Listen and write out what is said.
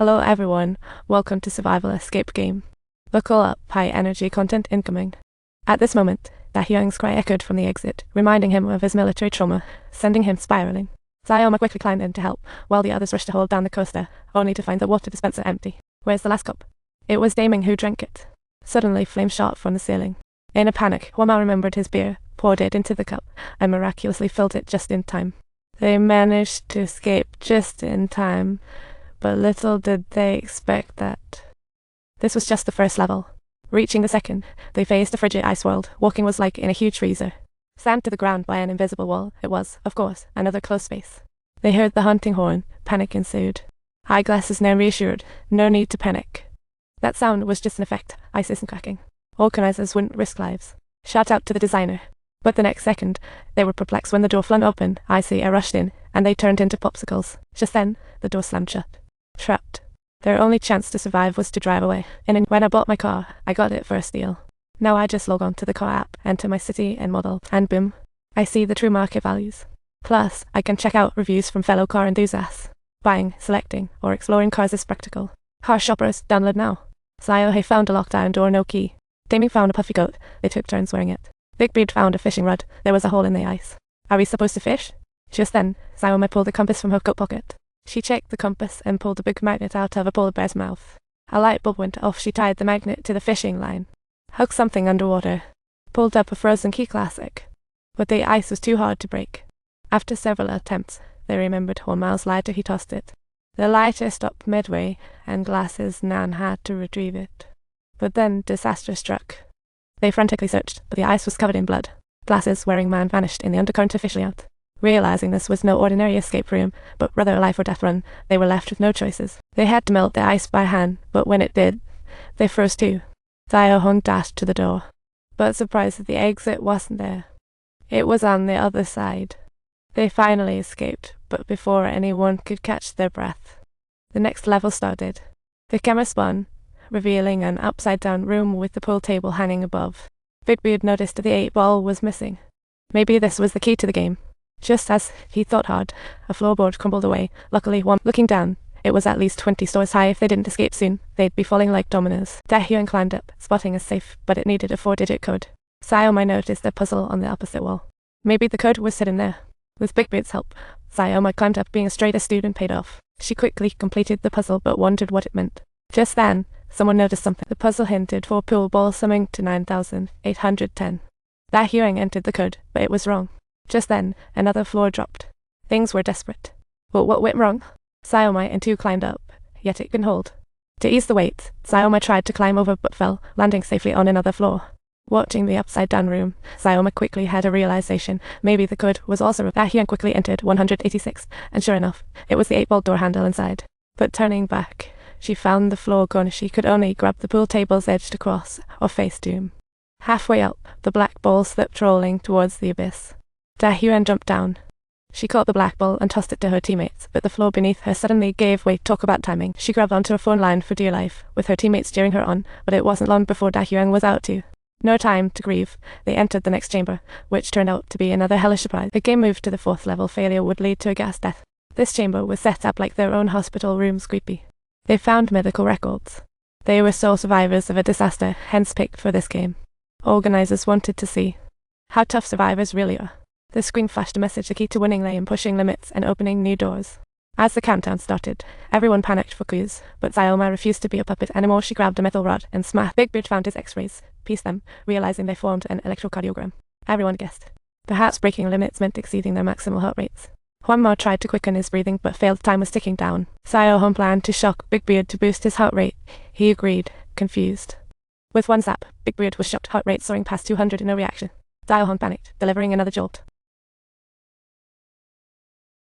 Hello everyone, welcome to Survival Escape Game. Buckle up, high energy content incoming. At this moment, Dahyung's cry echoed from the exit, reminding him of his military trauma, sending him spiraling. Sayoma quickly climbed in to help, while the others rushed to hold down the coaster, only to find the water dispenser empty. Where's the last cup? It was Daming who drank it. Suddenly, flames shot from the ceiling. In a panic, Hwama remembered his beer, poured it into the cup, and miraculously filled it just in time. They managed to escape just in time, but little did they expect that. This was just the first level. Reaching the second, they faced a frigid ice world. Walking was like in a huge freezer. Slammed to the ground by an invisible wall, it was, of course, another closed space. They heard the hunting horn. Panic ensued. Eyeglasses now reassured, no need to panic. That sound was just an effect, ice isn't cracking. Organizers wouldn't risk lives. Shout out to the designer. But the next second, they were perplexed when the door flung open, icy air rushed in, and they turned into popsicles. Just then, the door slammed shut. Trapped. Their only chance to survive was to drive away. And when I bought my car, I got it for a steal. Now I just log on to the car app, enter my city and model, and boom, I see the true market values. Plus, I can check out reviews from fellow car enthusiasts. Buying, selecting, or exploring cars is practical. Car shoppers, download now. Sayo found a lockdown door, no key. Daming found a puffy coat. They took turns wearing it. Big Beard found a fishing rod. There was a hole in the ice. Are we supposed to fish? Just then, Sayoma pulled the compass from her coat pocket. She checked the compass and pulled a big magnet out of a polar bear's mouth. A light bulb went off. She tied the magnet to the fishing line. Hooked something underwater. Pulled up a frozen key classic. But the ice was too hard to break. After several attempts, they remembered Hormal's lighter. He tossed it. The lighter stopped midway, and Glasses Nan had to retrieve it. But then disaster struck. They frantically searched, but the ice was covered in blood. Glasses wearing man vanished in the undercurrent officially out. Realizing this was no ordinary escape room, but rather a life or death run, they were left with no choices. They had to melt the ice by hand, but when it did, they froze too. Dahyung dashed to the door, but surprised that the exit wasn't there. It was on the other side. They finally escaped, but before anyone could catch their breath. The next level started. The camera spun, revealing an upside-down room with the pool table hanging above. Big Beard noticed that the 8-ball was missing. Maybe this was the key to the game. Just as he thought hard, a floorboard crumbled away. Luckily, looking down, it was at least 20 stories high. If they didn't escape soon, they'd be falling like dominoes. Dahyung climbed up, spotting a safe, but it needed a 4-digit code. Sayoma noticed a puzzle on the opposite wall. Maybe the code was hidden there. With Big Beard's help, Sayoma climbed up. Being a straight-A student paid off. She quickly completed the puzzle, but wondered what it meant. Just then, someone noticed something. The puzzle hinted for pool balls summing to 9,810. Dahyung entered the code, but it was wrong. Just then, another floor dropped. Things were desperate. But what went wrong? Sayoma and two climbed up, yet it couldn't hold. To ease the weight, Sayoma tried to climb over but fell, landing safely on another floor. Watching the upside-down room, Sayoma quickly had a realization. Maybe the code was also Dahyung quickly entered 186, and sure enough, it was the 8-ball door handle inside. But turning back, she found the floor gone. She could only grab the pool table's edge to cross, or face doom. Halfway up, the black ball slipped rolling towards the abyss. Dahyung jumped down. She caught the black ball and tossed it to her teammates, but the floor beneath her suddenly gave way. Talk about timing. She grabbed onto a phone line for dear life, with her teammates cheering her on, but it wasn't long before Dahyung was out too. No time to grieve. They entered the next chamber, which turned out to be another hellish surprise. The game moved to the 4th level. Failure would lead to a gas death. This chamber was set up like their own hospital rooms. Creepy. They found medical records. They were sole survivors of a disaster, hence picked for this game. Organizers wanted to see how tough survivors really are. The screen flashed a message. The key to winning lay in pushing limits and opening new doors. As the countdown started, everyone panicked for clues, but Sayoma refused to be a puppet anymore. She grabbed a metal rod and smashed. Big Beard found his x-rays, pieced them, realizing they formed an electrocardiogram. Everyone guessed. Perhaps breaking limits meant exceeding their maximal heart rates. Hwama tried to quicken his breathing, but failed. Time was ticking down. Sayoma planned to shock Big Beard to boost his heart rate. He agreed, confused. With one zap, Big Beard was shocked, heart rate soaring past 200 in no reaction. Dahyung panicked, delivering another jolt.